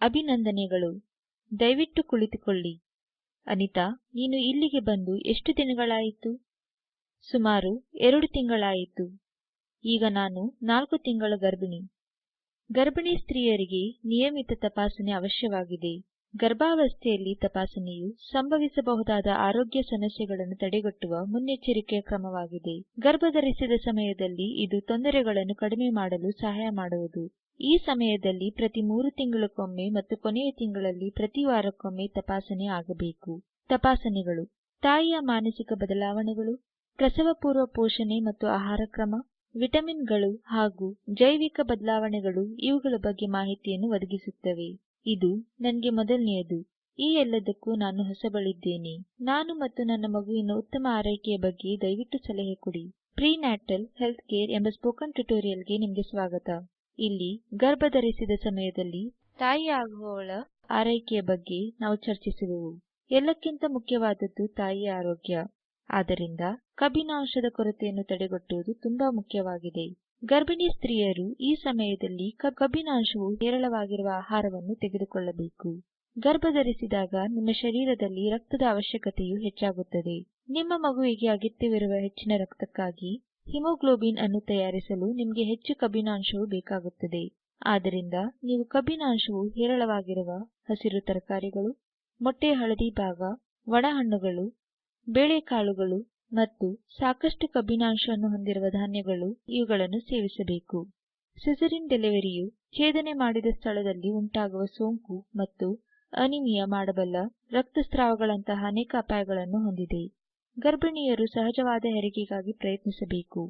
ಅಭಿನಂದನೆಗಳು. ದಯವಿಟ್ಟು ಕುಳಿತುಕೊಳ್ಳಿ. ಅನಿತಾ, ನೀನು ಇಲ್ಲಿಗೆ ಬಂದು ಎಷ್ಟು ದಿನಗಳಾಯಿತು? ಸುಮಾರು 2 ತಿಂಗಳಾಯಿತು. ಈಗ ನಾನು 4 ತಿಂಗಳ ಗರ್ಭಿಣಿ. ಗರ್ಭಿಣಿ ಸ್ತ್ರೀಯರಿಗೆ ನಿಯಮಿತ ತಪಾಸಣೆ ಅವಶ್ಯವಾಗಿದೆ. ಗರ್ಭಾವಸ್ಥೆಯಲ್ಲಿ ತಪಾಸಣೆಯು ಸಂಭವಿಸಬಹುದಾದ ಆರೋಗ್ಯ ಸಮಸ್ಯೆಗಳನ್ನು ತಡೆಗಟ್ಟುವ ಮುನ್ನೆಚ್ಚರಿಕೆಯ ಕ್ರಮವಾಗಿದೆ. ಗರ್ಭಧರಿಸಿದ ಸಮಯದಲ್ಲಿ ಇದು ತೊಂದರೆಗಳನ್ನು ಕಡಿಮೆ ಮಾಡಲು ಸಹಾಯ ಮಾಡುವುದು. ಈ ಸಮಯದಲ್ಲಿ ಪ್ರತಿ 3 ತಿಂಗಳಕ್ಕೊಮ್ಮೆ ಮತ್ತು ಕೊನೆಯ ತಿಂಗಳಲ್ಲಿ ಪ್ರತಿ ವಾರಕ್ಕೊಮ್ಮೆ ತಪಾಸಣೆ ಆಗಬೇಕು. ತಪಾಸಣೆಗಳು: ತಾಯಿಯ ಮಾನಸಿಕ ಬದಲಾವಣೆಗಳು, ಪ್ರಸವಪೂರ್ವ ಪೋಷಣೆ ಮತ್ತು ಆಹಾರ ಕ್ರಮ, ವಿಟಮಿನ್ಗಳು ಹಾಗೂ ಜೈವಿಕ ಬದಲಾವಣೆಗಳು ಇವುಗಳ ಬಗ್ಗೆ ಮಾಹಿತಿಯನ್ನು ಒದಗಿಸುತ್ತವೆ. ಇದು ನನಗೆ ಮೊದಲನೆಯದು. ಈ ಎಲ್ಲದಕ್ಕೂ ನಾನು ಹೊಸಬಳಿದ್ದೇನೆ. ನಾನು ಮತ್ತು ನನ್ನ ಮಗುವಿನ ಉತ್ತಮ ಆರೈಕೆಯ ಬಗ್ಗೆ ದಯವಿಟ್ಟು ಸಲಹೆ ಕೊಡಿ. ಪ್ರೀನ್ಯಾಟಲ್ ಹೆಲ್ತ್ ಕೇರ್ ಎಂಬ ಸ್ಪೋಕನ್ ಟ್ಯುಟೋರಿಯಲ್ಗೆ ನಿಮಗೆ ಸ್ವಾಗತ. ಇಲ್ಲಿ ಗರ್ಭಧರಿಸಿದ ಸಮಯದಲ್ಲಿ ತಾಯಿಯಾಗುವವಳ ಆರೈಕೆಯ ಬಗ್ಗೆ ನಾವು ಚರ್ಚಿಸುವೆವು. ಎಲ್ಲಕ್ಕಿಂತ ಮುಖ್ಯವಾದದ್ದು ತಾಯಿಯ ಆರೋಗ್ಯ. ಆದ್ದರಿಂದ ಕಬ್ಬಿನಾಂಶದ ಕೊರತೆಯನ್ನು ತಡೆಗಟ್ಟುವುದು ತುಂಬಾ ಮುಖ್ಯವಾಗಿದೆ. ಗರ್ಭಿಣಿ ಸ್ತ್ರೀಯರು ಈ ಸಮಯದಲ್ಲಿ ಕಬ್ಬಿನಾಂಶವು ಹೇರಳವಾಗಿರುವ ಆಹಾರವನ್ನು ತೆಗೆದುಕೊಳ್ಳಬೇಕು. ಗರ್ಭಧರಿಸಿದಾಗ ನಿಮ್ಮ ಶರೀರದಲ್ಲಿ ರಕ್ತದ ಅವಶ್ಯಕತೆಯು ಹೆಚ್ಚಾಗುತ್ತದೆ. ನಿಮ್ಮ ಮಗುವಿಗೆ ಅಗತ್ಯವಿರುವ ಹೆಚ್ಚಿನ ರಕ್ತಕ್ಕಾಗಿ ಹಿಮೋಗ್ಲೋಬಿನ್ ಅನ್ನು ತಯಾರಿಸಲು ನಿಮಗೆ ಹೆಚ್ಚು ಕಬ್ಬಿನಾಂಶವು ಬೇಕಾಗುತ್ತದೆ. ಆದ್ದರಿಂದ ನೀವು ಕಬ್ಬಿನಾಂಶವು ಹೇರಳವಾಗಿರುವ ಹಸಿರು ತರಕಾರಿಗಳು, ಮೊಟ್ಟೆಯ ಹಳದಿ ಭಾಗ, ಒಣಹಣ್ಣುಗಳು, ಬೇಳೆಕಾಳುಗಳು ಮತ್ತು ಸಾಕಷ್ಟು ಕಬ್ಬಿನಾಂಶವನ್ನು ಹೊಂದಿರುವ ಧಾನ್ಯಗಳು ಇವುಗಳನ್ನು ಸೇವಿಸಬೇಕು. ಸಿಸರಿನ್ ಡೆಲಿವರಿಯು ಛೇದನೆ ಮಾಡಿದ ಸ್ಥಳದಲ್ಲಿ ಉಂಟಾಗುವ ಸೋಂಕು ಮತ್ತು ಅನಿಮಿಯಾ ಮಾಡಬಲ್ಲ ರಕ್ತಸ್ರಾವಗಳಂತಹ ಅನೇಕ ಅಪಾಯಗಳನ್ನು ಹೊಂದಿದೆ. ಗರ್ಭಿಣಿಯರು ಸಹಜವಾದ ಹೆರಿಗೆಗಾಗಿ ಪ್ರಯತ್ನಿಸಬೇಕು.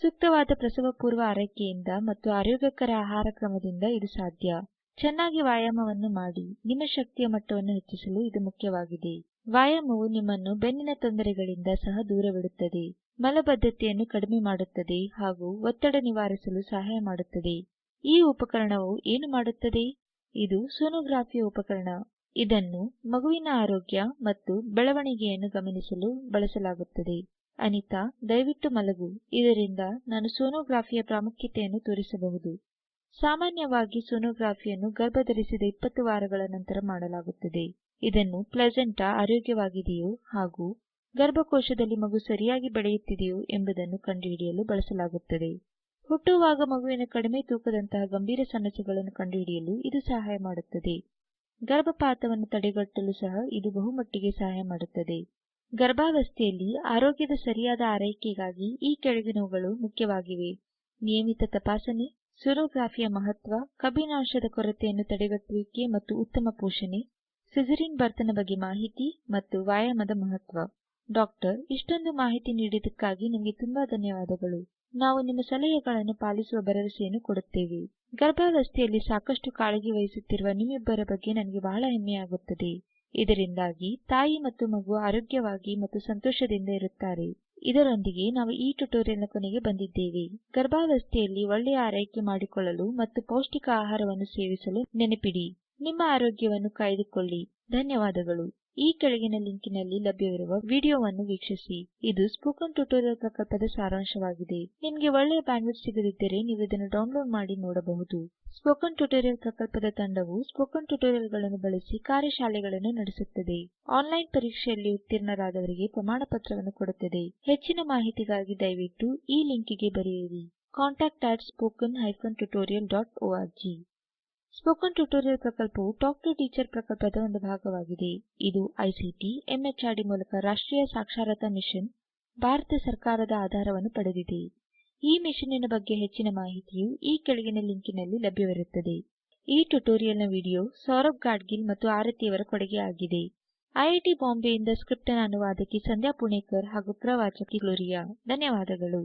ಸೂಕ್ತವಾದ ಪ್ರಸವಪೂರ್ವ ಆರೈಕೆಯಿಂದ ಮತ್ತು ಆರೋಗ್ಯಕರ ಆಹಾರ ಕ್ರಮದಿಂದ ಇದು ಸಾಧ್ಯ. ಚೆನ್ನಾಗಿ ವ್ಯಾಯಾಮವನ್ನು ಮಾಡಿ. ನಿಮ್ಮ ಶಕ್ತಿಯ ಮಟ್ಟವನ್ನು ಹೆಚ್ಚಿಸಲು ಇದು ಮುಖ್ಯವಾಗಿದೆ. ವ್ಯಾಯಾಮವು ನಿಮ್ಮನ್ನು ಬೆನ್ನಿನ ತೊಂದರೆಗಳಿಂದ ಸಹ ದೂರವಿಡುತ್ತದೆ, ಮಲಬದ್ಧತೆಯನ್ನು ಕಡಿಮೆ ಮಾಡುತ್ತದೆ ಹಾಗೂ ಒತ್ತಡ ನಿವಾರಿಸಲು ಸಹಾಯ ಮಾಡುತ್ತದೆ. ಈ ಉಪಕರಣವು ಏನು ಮಾಡುತ್ತದೆ? ಇದು ಸೋನೋಗ್ರಫಿಯ ಉಪಕರಣ. ಇದನ್ನು ಮಗುವಿನ ಆರೋಗ್ಯ ಮತ್ತು ಬೆಳವಣಿಗೆಯನ್ನು ಗಮನಿಸಲು ಬಳಸಲಾಗುತ್ತದೆ. ಅನಿತಾ, ದಯವಿಟ್ಟು ಮಲಗು. ಇದರಿಂದ ನಾನು ಸೋನೋಗ್ರಫಿಯ ಪ್ರಾಮುಖ್ಯತೆಯನ್ನು ತೋರಿಸಬಹುದು. ಸಾಮಾನ್ಯವಾಗಿ ಸೋನೋಗ್ರಫಿಯನ್ನು ಗರ್ಭಧರಿಸಿದ 20 ವಾರಗಳ ನಂತರ ಮಾಡಲಾಗುತ್ತದೆ. ಇದನ್ನು ಪ್ಲೆಸೆಂಟಾ ಆರೋಗ್ಯವಾಗಿದೆಯೋ ಹಾಗೂ ಗರ್ಭಕೋಶದಲ್ಲಿ ಮಗು ಸರಿಯಾಗಿ ಬೆಳೆಯುತ್ತಿದೆಯೋ ಎಂಬುದನ್ನು ಕಂಡುಹಿಡಿಯಲು ಬಳಸಲಾಗುತ್ತದೆ. ಹುಟ್ಟುವಾಗ ಮಗುವಿನ ಕಡಿಮೆ ತೂಕದಂತಹ ಗಂಭೀರ ಸಮಸ್ಯೆಗಳನ್ನು ಕಂಡುಹಿಡಿಯಲು ಇದು ಸಹಾಯ ಮಾಡುತ್ತದೆ. ಗರ್ಭಪಾತವನ್ನು ತಡೆಗಟ್ಟಲು ಸಹ ಇದು ಬಹುಮಟ್ಟಿಗೆ ಸಹಾಯ ಮಾಡುತ್ತದೆ. ಗರ್ಭಾವಸ್ಥೆಯಲ್ಲಿ ಆರೋಗ್ಯದ ಸರಿಯಾದ ಆರೈಕೆಗಾಗಿ ಈ ಕೆಳಗಿನವುಗಳು ಮುಖ್ಯವಾಗಿವೆ: ನಿಯಮಿತ ತಪಾಸಣೆ, ಸೋನೋಗ್ರಫಿಯ ಮಹತ್ವ, ಕಬ್ಬಿನಾಂಶದ ಕೊರತೆಯನ್ನು ತಡೆಗಟ್ಟುವಿಕೆ ಮತ್ತು ಉತ್ತಮ ಪೋಷಣೆ, ಸಿಸರಿನ್ ಬರ್ತನ ಬಗ್ಗೆ ಮಾಹಿತಿ ಮತ್ತು ವ್ಯಾಯಾಮದ ಮಹತ್ವ. ಡಾಕ್ಟರ್, ಇಷ್ಟೊಂದು ಮಾಹಿತಿ ನೀಡಿದ್ದಕ್ಕಾಗಿ ನಿಮಗೆ ತುಂಬಾ ಧನ್ಯವಾದಗಳು. ನಾವು ನಿಮ್ಮ ಸಲಹೆಗಳನ್ನು ಪಾಲಿಸುವ ಭರವಸೆಯನ್ನು ಕೊಡುತ್ತೇವೆ. ಗರ್ಭಾವಸ್ಥೆಯಲ್ಲಿ ಸಾಕಷ್ಟು ಕಾಳಜಿ ವಹಿಸುತ್ತಿರುವ ನಿಮ್ಮಿಬ್ಬರ ಬಗ್ಗೆ ನನಗೆ ಬಹಳ ಹೆಮ್ಮೆಯಾಗುತ್ತದೆ. ಇದರಿಂದಾಗಿ ತಾಯಿ ಮತ್ತು ಮಗು ಆರೋಗ್ಯವಾಗಿ ಮತ್ತು ಸಂತೋಷದಿಂದ ಇರುತ್ತಾರೆ. ಇದರೊಂದಿಗೆ ನಾವು ಈ ಟ್ಯುಟೋರಿಯಲ್ನ ಕೊನೆಗೆ ಬಂದಿದ್ದೇವೆ. ಗರ್ಭಾವಸ್ಥೆಯಲ್ಲಿ ಒಳ್ಳೆಯ ಆರೈಕೆ ಮಾಡಿಕೊಳ್ಳಲು ಮತ್ತು ಪೌಷ್ಟಿಕ ಆಹಾರವನ್ನು ಸೇವಿಸಲು ನೆನಪಿಡಿ. ನಿಮ್ಮ ಆರೋಗ್ಯವನ್ನು ಕಾಯ್ದುಕೊಳ್ಳಿ. ಧನ್ಯವಾದಗಳು. ಈ ಕೆಳಗಿನ ಲಿಂಕಿನಲ್ಲಿ ಲಭ್ಯವಿರುವ ವಿಡಿಯೋವನ್ನು ವೀಕ್ಷಿಸಿ. ಇದು ಸ್ಪೋಕನ್ ಟ್ಯುಟೋರಿಯಲ್ ಪ್ರಕಲ್ಪದ ಸಾರಾಂಶವಾಗಿದೆ. ನಿಮಗೆ ಒಳ್ಳೆಯ ಬ್ಯಾಂಡ್ವಿಡ್ತ್ ಸಿಗದಿದ್ದರೆ ನೀವು ಇದನ್ನು ಡೌನ್ಲೋಡ್ ಮಾಡಿ ನೋಡಬಹುದು. ಸ್ಪೋಕನ್ ಟ್ಯುಟೋರಿಯಲ್ ಪ್ರಕಲ್ಪದ ತಂಡವು ಸ್ಪೋಕನ್ ಟ್ಯುಟೋರಿಯಲ್ಗಳನ್ನು ಬಳಸಿ ಕಾರ್ಯಶಾಲೆಗಳನ್ನು ನಡೆಸುತ್ತದೆ. ಆನ್ಲೈನ್ ಪರೀಕ್ಷೆಯಲ್ಲಿ ಉತ್ತೀರ್ಣರಾದವರಿಗೆ ಪ್ರಮಾಣಪತ್ರವನ್ನು ಕೊಡುತ್ತದೆ. ಹೆಚ್ಚಿನ ಮಾಹಿತಿಗಾಗಿ ದಯವಿಟ್ಟು ಈ ಲಿಂಕಿಗೆ ಬರೆಯಿರಿ: contact@spoken-tutorial.org. ಸ್ಪೋಕನ್ ಟ್ಯುಟೋರಿಯಲ್ ಪ್ರಕಲ್ಪವು ಟಾಕ್ ಟು ಟೀಚರ್ ಪ್ರಕಲ್ಪದ ಒಂದು ಭಾಗವಾಗಿದೆ. ಇದು ಐಸಿಟಿ ಎಂಎಚಆರ್ಡಿ ಮೂಲಕ ರಾಷ್ಟ್ರೀಯ ಸಾಕ್ಷರತಾ ಮಿಷನ್ ಭಾರತ ಸರ್ಕಾರದ ಆಧಾರವನ್ನು ಪಡೆದಿದೆ. ಈ ಮಿಷನ್ನಿನ ಬಗ್ಗೆ ಹೆಚ್ಚಿನ ಮಾಹಿತಿಯು ಈ ಕೆಳಗಿನ ಲಿಂಕಿನಲ್ಲಿ ಲಭ್ಯವಿರುತ್ತದೆ. ಈ ಟ್ಯುಟೋರಿಯಲ್ನ ವಿಡಿಯೋ ಸೌರಭ್ ಗಾಡ್ಗಿಲ್ ಮತ್ತು ಆರತಿಯವರ ಕೊಡುಗೆ ಆಗಿದೆ. ಐಐಟಿ ಬಾಂಬೆಯಿಂದ ಸ್ಕ್ರಿಪ್ಟ್ ಅನುವಾದಕಿ ಸಂಧ್ಯಾ ಪುಣೇಕರ್ ಹಾಗೂ ಪ್ರವಾಚಕಿ ಗ್ಲೋರಿಯಾ. ಧನ್ಯವಾದಗಳು.